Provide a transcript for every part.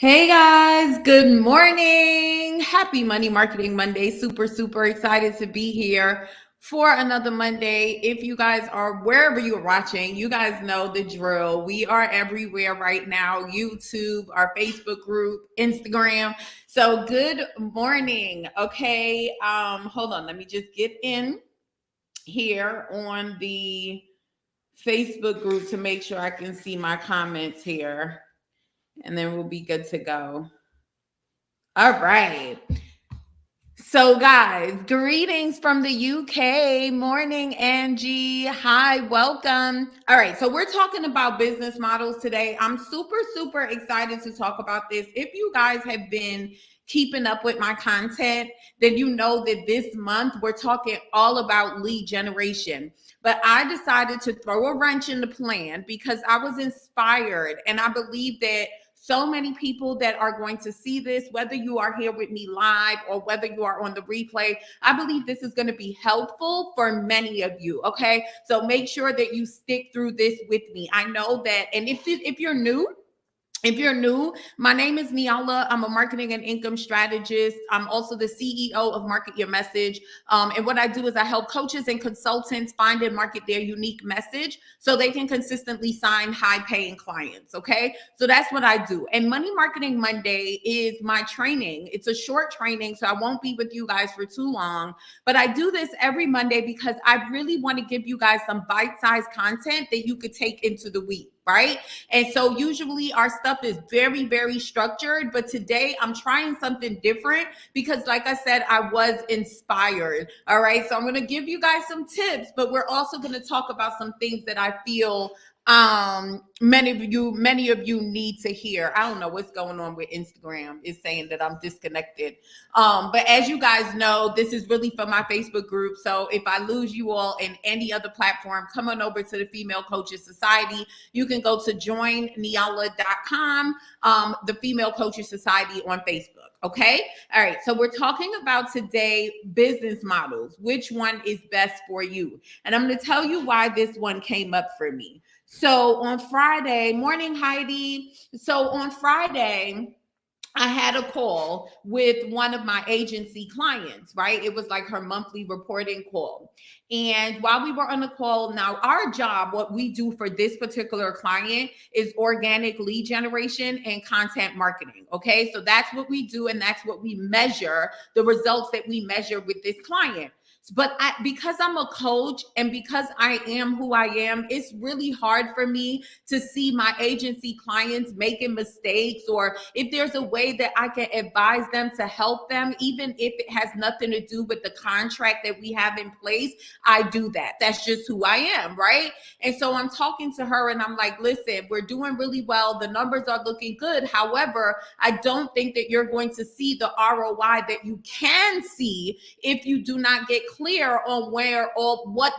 Hey guys, good morning. Happy Money Marketing Monday. Super excited to be here for another Monday. If you guys are wherever you're watching, you guys know the drill. We are everywhere right now: YouTube, our Facebook group, Instagram. So good morning. Okay. Hold on, let me just get in here on the Facebook group to make sure I can see my comments here, and then we'll be good to go. All right. So, guys, greetings from the UK. Morning, Angie. Hi, welcome. All right. So, we're talking about business models today. I'm super excited to talk about this. If you guys have been keeping up with my content, then you know that this month we're talking all about lead generation. But I decided to throw a wrench in the plan because I was inspired, and I believe that so many people that are going to see this, whether you are here with me live or whether you are on the replay, I believe this is going to be helpful for many of you. Okay. So make sure that you stick through this with me. I know that. And if you're new, my name is Niala. I'm a marketing and income strategist. I'm also the CEO of Market Your Message. And what I do is I help coaches and consultants find and market their unique message so they can consistently sign high-paying clients, okay? So that's what I do. And Money Marketing Monday is my training. It's a short training, so I won't be with you guys for too long. But I do this every Monday because I really want to give you guys some bite-sized content that you could take into the week, right? And so usually our stuff is very structured, but today I'm trying something different because, like I said, I was inspired. All right. So I'm going to give you guys some tips, but we're also going to talk about some things that I feel many of you need to hear. I don't know what's going on with Instagram. It's saying that I'm disconnected. But as you guys know, this is really for my Facebook group. So if I lose you all in any other platform, come on over to the Female Coaches Society. You can go to joinniala.com, the Female Coaches Society on Facebook. Okay. All right. So we're talking about today business models. Which one is best for you? And I'm going to tell you why this one came up for me. So on Friday, morning, Heidi. So on Friday, I had a call with one of my agency clients, right? It was like her monthly reporting call. And while we were on the call, now our job, what we do for this particular client is organic lead generation and content marketing. Okay. So that's what we do. And that's what we measure, the results that we measure with this client. But because I'm a coach and because I am who I am, it's really hard for me to see my agency clients making mistakes, or if there's a way that I can advise them to help them, even if it has nothing to do with the contract that we have in place. I do that. That's just who I am, right? And so I'm talking to her and I'm like, listen, we're doing really well. The numbers are looking good. However, I don't think that you're going to see the ROI that you can see if you do not get clear on what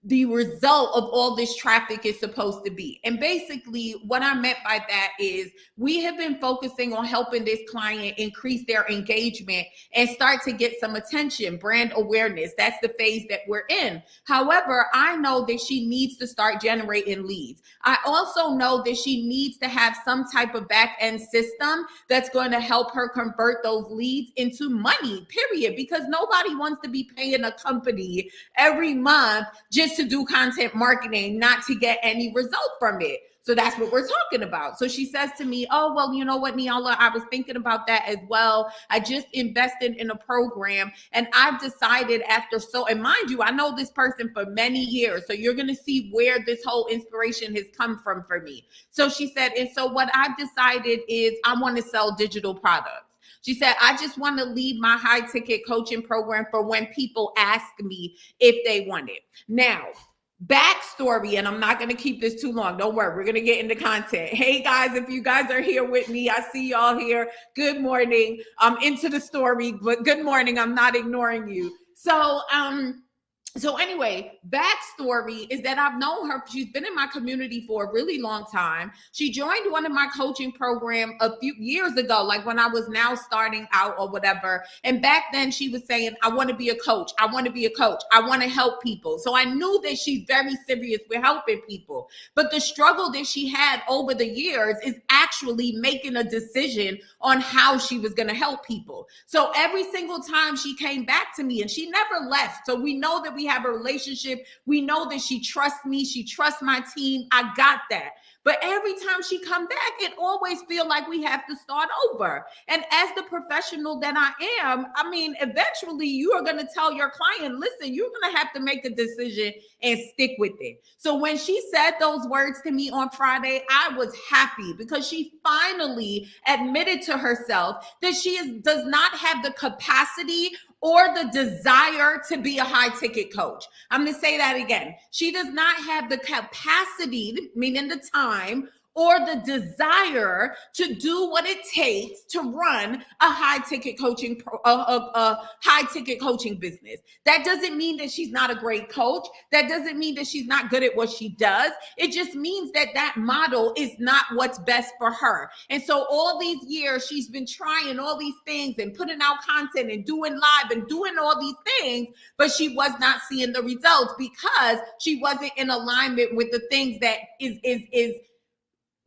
the result of all this traffic is supposed to be. And basically what I meant by that is we have been focusing on helping this client increase their engagement and start to get some attention, brand awareness. That's the phase that we're in. However, I know that she needs to start generating leads. I also know that she needs to have some type of back end system that's going to help her convert those leads into money, period. Because nobody wants to be paying a company every month just to do content marketing, not to get any result from it. So that's what we're talking about. So she says to me, oh, well, you know what, Niala, I was thinking about that as well. I just invested in a program and I've decided and mind you, I know this person for many years. So you're going to see where this whole inspiration has come from for me. So she said, and so what I've decided is I want to sell digital products. She said, I just want to leave my high ticket coaching program for when people ask me if they want it. Now, backstory, and I'm not going to keep this too long. Don't worry. We're going to get into content. Hey guys, if you guys are here with me, I see y'all here. Good morning. I'm into the story, but good morning. I'm not ignoring you. So So anyway, backstory is that I've known her. She's been in my community for a really long time. She joined one of my coaching program a few years ago, like when I was now starting out or whatever. And back then she was saying, I want to be a coach. I want to be a coach. I want to help people. So I knew that she's very serious with helping people. But the struggle that she had over the years is actually making a decision on how she was going to help people. So every single time she came back to me, and she never left. So we know that we have a relationship. We know that she trusts me. She trusts my team. I got that. But every time she come back, it always feel like we have to start over. And as the professional that I am, I mean, eventually you are going to tell your client, listen, you're going to have to make a decision and stick with it. So when she said those words to me on Friday, I was happy because she finally admitted to herself that does not have the capacity or the desire to be a high ticket coach. I'm going to say that again. She does not have the capacity, meaning the time, or the desire to do what it takes to run a high ticket coaching business. That doesn't mean that she's not a great coach. That doesn't mean that she's not good at what she does. It just means that that model is not what's best for her. And so all these years she's been trying all these things and putting out content and doing live and doing all these things, but she was not seeing the results because she wasn't in alignment with the things that is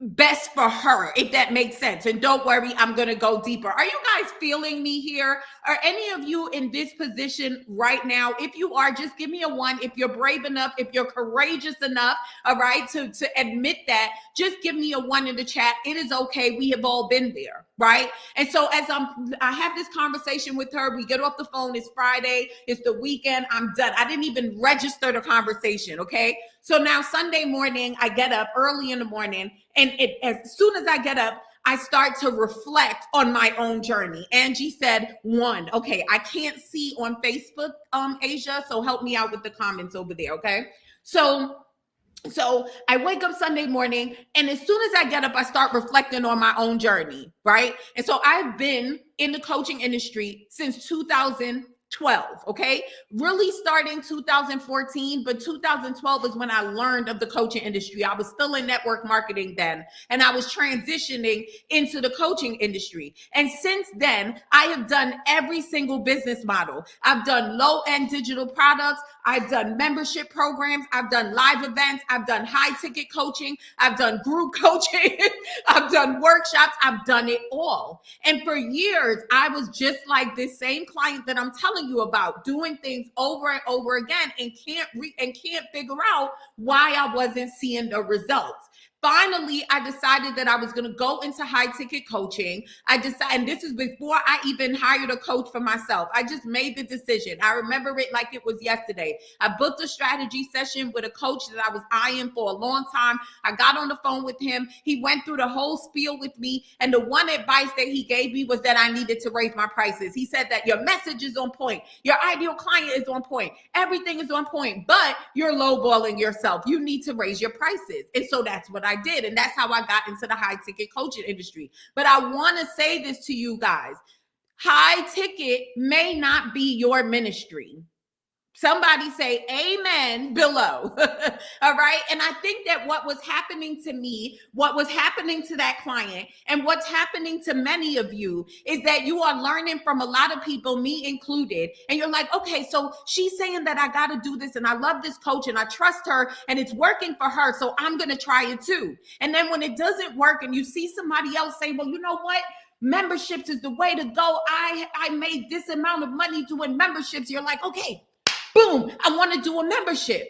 best for her, if that makes sense. And don't worry, I'm going to go deeper. Are you guys feeling me here? Are any of you in this position right now? If you are, just give me a 1. If you're brave enough, if you're courageous enough, all right, to admit that, just give me a 1 in the chat. It is okay. We have all been there, right? And so as I have this conversation with her, we get off the phone. It's Friday. It's the weekend. I'm done. I didn't even register the conversation, okay? So now Sunday morning, I get up early in the morning, and as soon as I get up, I start to reflect on my own journey. Angie said, 1, okay, I can't see on Facebook, Asia, so help me out with the comments over there, okay? So I wake up Sunday morning, and as soon as I get up, I start reflecting on my own journey, right? And so I've been in the coaching industry since 2012, okay? Really starting 2014, but 2012 is when I learned of the coaching industry. I was still in network marketing then, and I was transitioning into the coaching industry. And since then, I have done every single business model. I've done low-end digital products. I've done membership programs. I've done live events. I've done high ticket coaching. I've done group coaching. I've done workshops. I've done it all. And for years, I was just like this same client that I'm telling you about, doing things over and over again and can't figure out why I wasn't seeing the results. Finally, I decided that I was going to go into high ticket coaching. And this is before I even hired a coach for myself. I just made the decision. I remember it like it was yesterday. I booked a strategy session with a coach that I was eyeing for a long time. I got on the phone with him. He went through the whole spiel with me. And the one advice that he gave me was that I needed to raise my prices. He said that your message is on point. Your ideal client is on point. Everything is on point, but you're lowballing yourself. You need to raise your prices. And so that's what I did. And that's how I got into the high ticket coaching industry. But I want to say this to you guys. High ticket may not be your ministry. Somebody say amen below. All right. And I think that what was happening to me, what was happening to that client, and what's happening to many of you is that you are learning from a lot of people, me included. And you're like, okay, so she's saying that I got to do this, and I love this coach and I trust her and it's working for her. So I'm going to try it too. And then when it doesn't work and you see somebody else say, well, you know what? Memberships is the way to go. I made this amount of money doing memberships. You're like, okay, boom, I want to do a membership,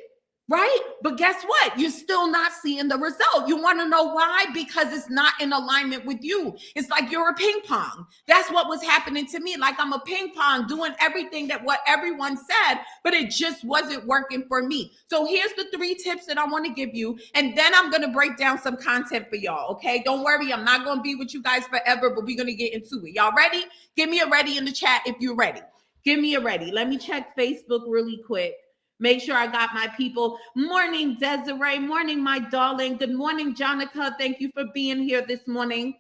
right? But guess what? You're still not seeing the result. You want to know why? Because it's not in alignment with you. It's like you're a ping pong. That's what was happening to me. Like I'm a ping pong doing everything that what everyone said, but it just wasn't working for me. So here's the 3 tips that I want to give you. And then I'm going to break down some content for y'all. Okay. Don't worry. I'm not going to be with you guys forever, but we're going to get into it. Y'all ready? Give me a ready in the chat if you're ready. Give me a ready. Let me check Facebook really quick. Make sure I got my people. Morning, Desiree. Morning, my darling. Good morning, Jonica. Thank you for being here this morning.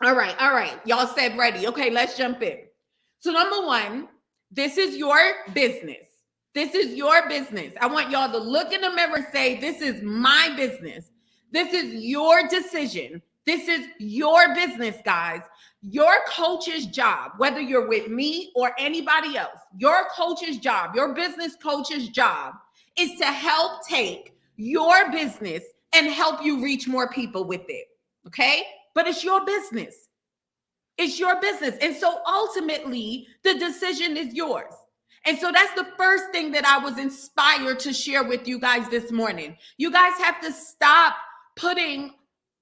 All right. All right. Y'all said ready. Okay, let's jump in. So number 1, this is your business. This is your business. I want y'all to look in the mirror and say, this is my business. This is your decision. This is your business, guys. Your coach's job, whether you're with me or anybody else, your coach's job, your business coach's job is to help take your business and help you reach more people with it. Okay? But it's your business. It's your business. And so ultimately, the decision is yours. And so that's the first thing that I was inspired to share with you guys this morning. You guys have to stop putting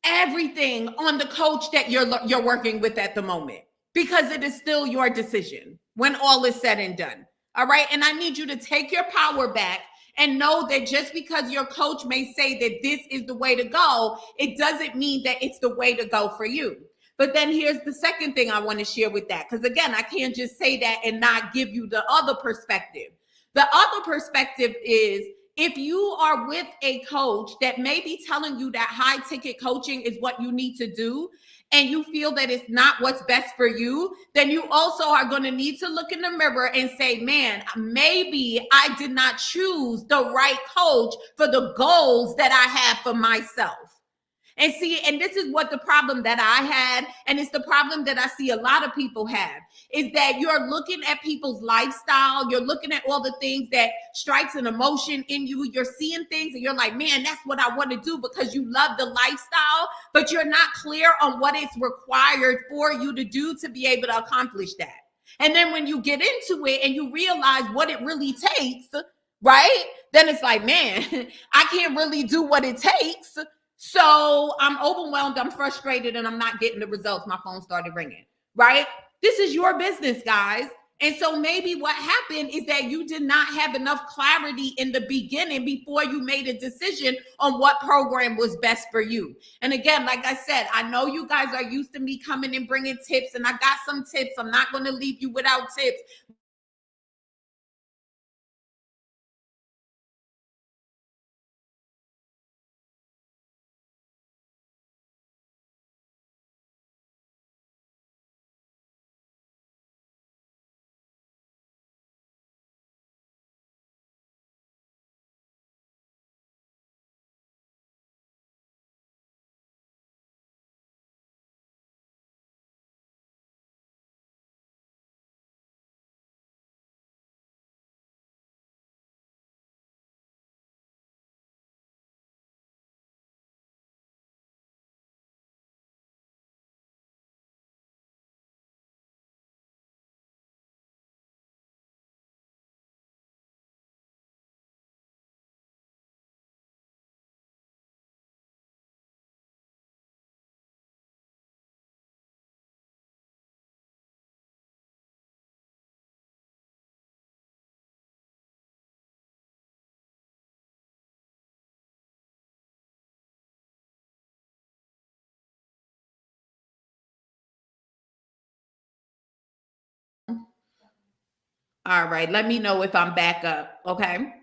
everything on the coach that you're working with at the moment, because it is still your decision when all is said and done. All right? And I need you to take your power back and know that just because your coach may say that this is the way to go, it doesn't mean that it's the way to go for you. But then here's the second thing I want to share with that. Because again, I can't just say that and not give you the other perspective. The other perspective is, if you are with a coach that may be telling you that high ticket coaching is what you need to do, and you feel that it's not what's best for you, then you also are going to need to look in the mirror and say, man, maybe I did not choose the right coach for the goals that I have for myself. And see, and this is what the problem that I had, and it's the problem that I see a lot of people have, is that you're looking at people's lifestyle, you're looking at all the things that strikes an emotion in you, you're seeing things and you're like, man, that's what I want to do because you love the lifestyle, but you're not clear on what is required for you to do to be able to accomplish that. And then when you get into it and you realize what it really takes, right? Then it's like, man, I can't really do what it takes. So I'm overwhelmed, I'm frustrated, and I'm not getting the results. My phone started ringing, right? This is your business, guys. And so maybe what happened is that you did not have enough clarity in the beginning before you made a decision on what program was best for you. And again, like I said, I know you guys are used to me coming and bringing tips, and I got some tips. I'm not going to leave you without tips. All right, let me know if I'm back up. Okay.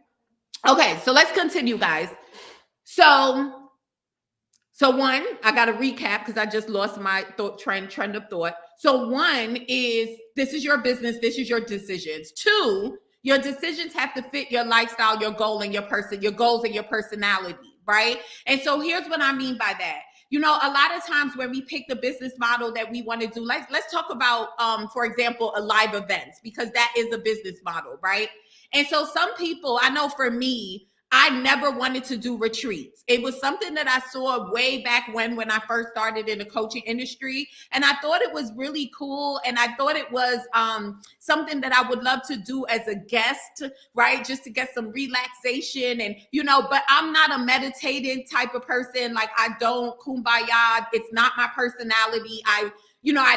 Okay, so let's continue, guys. So one, I got to recap because I just lost my trend of thought. So one is, this is your business, this is your decisions. Two, your decisions have to fit your lifestyle, your goal, and your goals and your personality, right? And so here's what I mean by that. You know, a lot of times when we pick the business model that we want to do, let's talk about, for example, a live events, because that is a business model, right? And so some people, I know for me, I never wanted to do retreats. It was something that I saw way back when I first started in the coaching industry. And I thought it was really cool. And I thought it was something that I would love to do as a guest, right? Just to get some relaxation and, but I'm not a meditating type of person. Like, I don't kumbaya. It's not my personality. I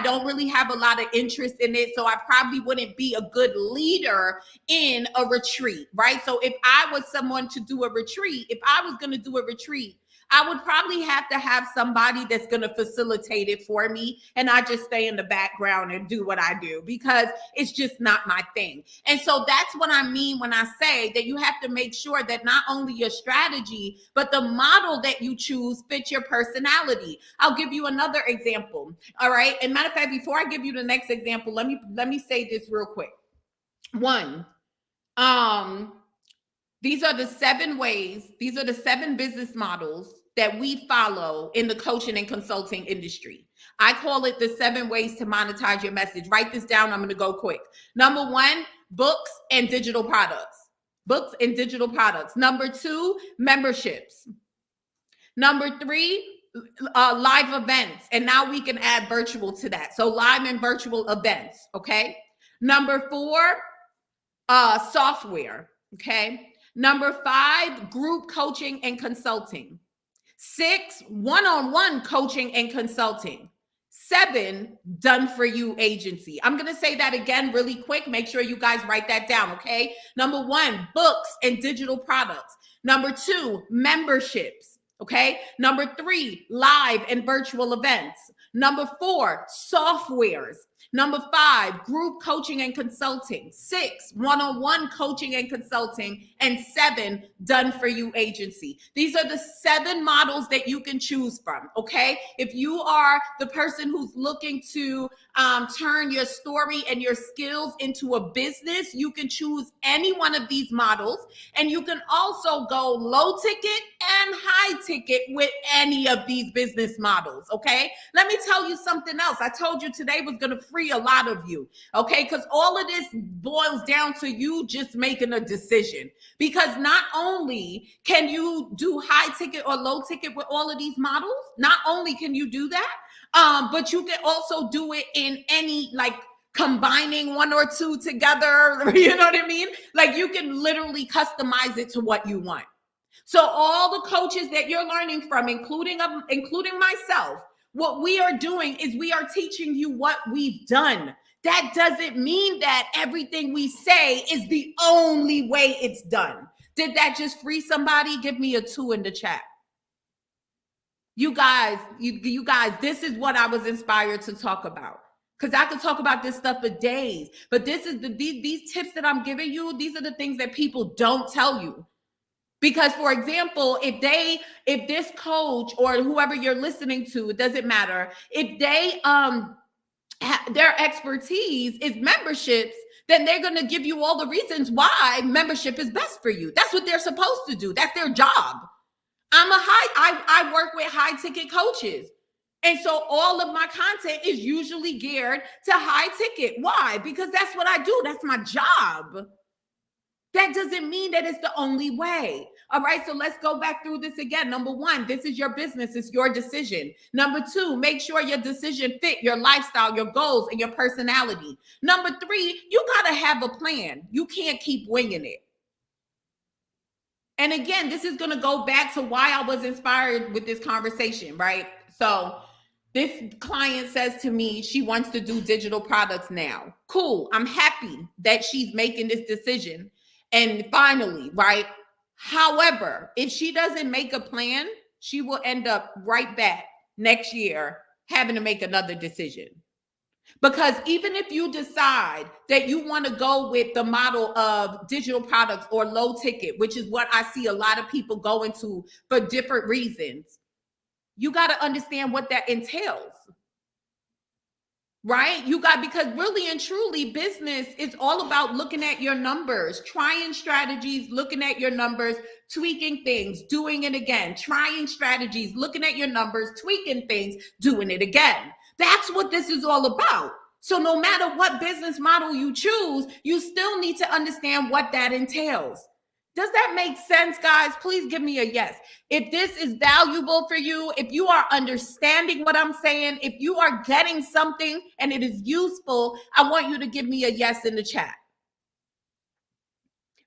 don't really have a lot of interest in it. So I probably wouldn't be a good leader in a retreat, right? So if I was someone to do a retreat, if I was going to do a retreat, I would probably have to have somebody that's going to facilitate it for me. And I just stay in the background and do what I do, because it's just not my thing. And so that's what I mean when I say that you have to make sure that not only your strategy, but the model that you choose fits your personality. I'll give you another example. All right. And matter of fact, before I give you the next example, let me say this real quick. One, Um, these are the 7 ways, these are the 7 business models that we follow in the coaching and consulting industry. I call it the 7 ways to monetize your message. Write this down. I'm going to go quick. Number 1, books and digital products. Books and digital products. Number 2, memberships. Number 3, live events. And now we can add virtual to that. So live and virtual events. Okay. Number 4, software. Okay. Number 5, group coaching and consulting. 6, one-on-one coaching and consulting. 7, done for you agency. I'm going to say that again really quick. Make sure you guys write that down. Okay. Number 1, books and digital products. Number 2, memberships. Okay. Number 3, live and virtual events. Number 4, softwares. Number 5, group coaching and consulting. 6, one-on-one coaching and consulting. And 7, done for you agency. These are the 7 models that you can choose from. Okay. If you are the person who's looking to turn your story and your skills into a business, you can choose any one of these models. And you can also go low ticket and high ticket with any of these business models. Okay. Let me tell you something else. I told you today was going to free a lot of you. Okay. Because all of this boils down to you just making a decision. Because not only can you do high ticket or low ticket with all of these models, not only can you do that, but you can also do it in any, like, combining 1 or 2 together. You know what I mean? Like, you can literally customize it to what you want. So all the coaches that you're learning from, including myself, what we are doing is we are teaching you what we've done. That doesn't mean that everything we say is the only way it's done. Did that just free somebody? Give me a 2 in the chat. You guys, this is what I was inspired to talk about. Because I could talk about this stuff for days. But this is these tips that I'm giving you, these are the things that people don't tell you. Because, for example, if this coach or whoever you're listening to, it doesn't matter, if they their expertise is memberships, then they're going to give you all the reasons why membership is best for you. That's what they're supposed to do. That's their job. I work with high ticket coaches. And so all of my content is usually geared to high ticket. Why? Because that's what I do. That's my job. That doesn't mean that it's the only way. All right, so let's go back through this again. Number 1, this is your business. It's your decision. Number 2, make sure your decision fit your lifestyle, your goals, and your personality. Number 3, you got to have a plan. You can't keep winging it. And again, this is going to go back to why I was inspired with this conversation, right? So this client says to me, she wants to do digital products now. Cool. I'm happy that she's making this decision. And finally, right? However, if she doesn't make a plan, she will end up right back next year having to make another decision. Because even if you decide that you want to go with the model of digital products or low ticket, which is what I see a lot of people go into for different reasons, you got to understand what that entails. Right? Because really and truly, business is all about looking at your numbers, trying strategies, looking at your numbers, tweaking things, doing it again, trying strategies, looking at your numbers, tweaking things, doing it again. That's what this is all about. So no matter what business model you choose, you still need to understand what that entails. Does that make sense, guys? Please give me a yes. If this is valuable for you, if you are understanding what I'm saying, if you are getting something and it is useful, I want you to give me a yes in the chat.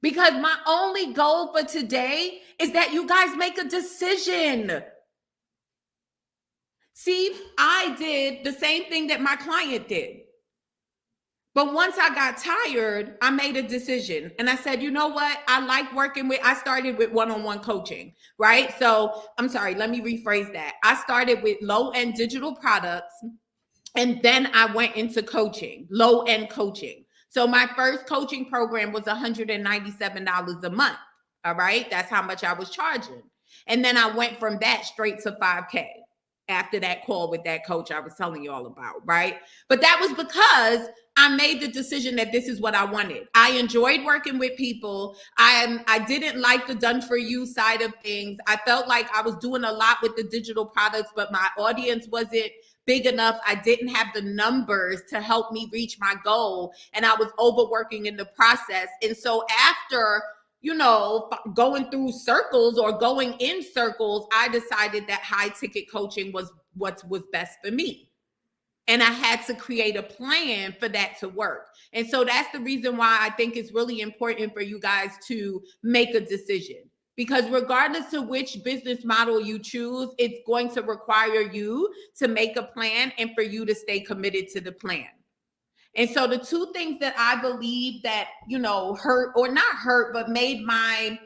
Because my only goal for today is that you guys make a decision. See, I did the same thing that my client did. But once I got tired, I made a decision. And I said, you know what? I started with one-on-one coaching, right? So I'm sorry, let me rephrase that. I started with low-end digital products. And then I went into coaching, low-end coaching. So my first coaching program was $197 a month. All right. That's how much I was charging. And then I went from that straight to $5K. after that call with that coach I was telling you all about, right? But that was because I made the decision that this is what I wanted. I enjoyed working with people. I didn't like the done for you side of things. I felt like I was doing a lot with the digital products, but my audience wasn't big enough. I didn't have the numbers to help me reach my goal, and I was overworking in the process. And so after, going through circles or going in circles, I decided that high ticket coaching was what was best for me. And I had to create a plan for that to work. And so that's the reason why I think it's really important for you guys to make a decision. Because regardless of which business model you choose, it's going to require you to make a plan and for you to stay committed to the plan. And so the two things that I believe that, hurt or not hurt, but made my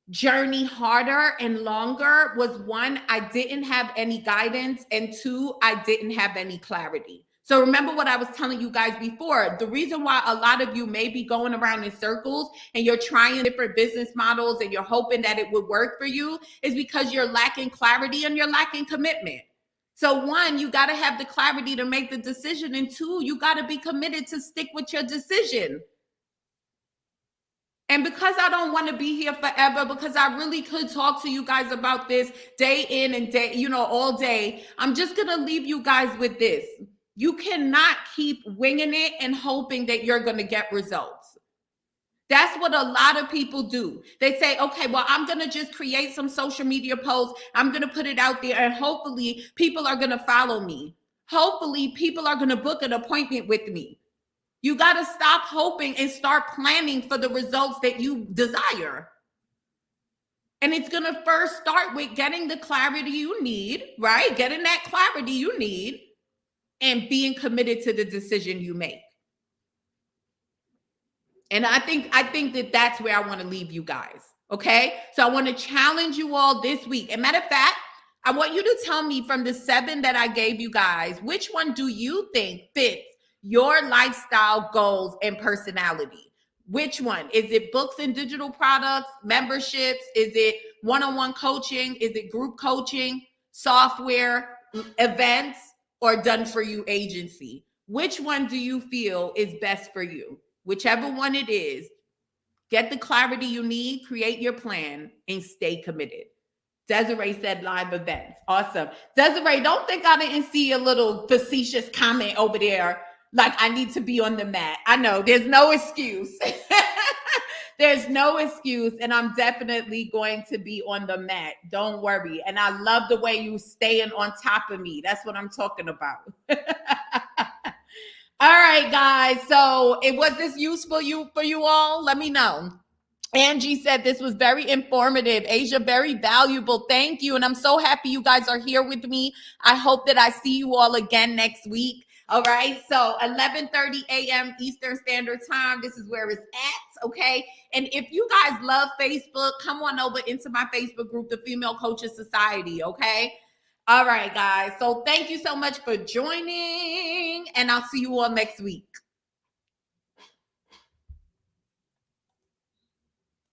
journey harder and longer was, one, I didn't have any guidance, and two, I didn't have any clarity. So remember what I was telling you guys before. The reason why a lot of you may be going around in circles and you're trying different business models and you're hoping that it would work for you is because you're lacking clarity and you're lacking commitment. So one, you got to have the clarity to make the decision, and two, you got to be committed to stick with your decision. And because I don't want to be here forever, because I really could talk to you guys about this day in and day, all day, I'm just going to leave you guys with this. You cannot keep winging it and hoping that you're going to get results. That's what a lot of people do. They say, okay, well, I'm going to just create some social media posts. I'm going to put it out there, and hopefully people are going to follow me. Hopefully people are going to book an appointment with me. You got to stop hoping and start planning for the results that you desire. And it's going to first start with getting the clarity you need, right? Getting that clarity you need and being committed to the decision you make. And I think that that's where I want to leave you guys. Okay. So I want to challenge you all this week. And matter of fact, I want you to tell me from the 7 that I gave you guys, which one do you think fits your lifestyle goals and personality? Which one? Is it books and digital products, memberships? Is it one-on-one coaching? Is it group coaching, software, events, or done for you agency? Which one do you feel is best for you? Whichever one it is, get the clarity you need, create your plan, and stay committed. Desiree said live events. Awesome. Desiree, don't think I didn't see a little facetious comment over there like I need to be on the mat. I know there's no excuse. There's no excuse, and I'm definitely going to be on the mat. Don't worry. And I love the way you staying on top of me. That's what I'm talking about. All right, guys. So was this useful for you all? Let me know. Angie said this was very informative. Asia, very valuable. Thank you. And I'm so happy you guys are here with me. I hope that I see you all again next week. All right. So 11:30 a.m. Eastern Standard Time. This is where it's at. Okay. And if you guys love Facebook, come on over into my Facebook group, the Female Coaches Society. Okay. All right, guys. So thank you so much for joining, and I'll see you all next week.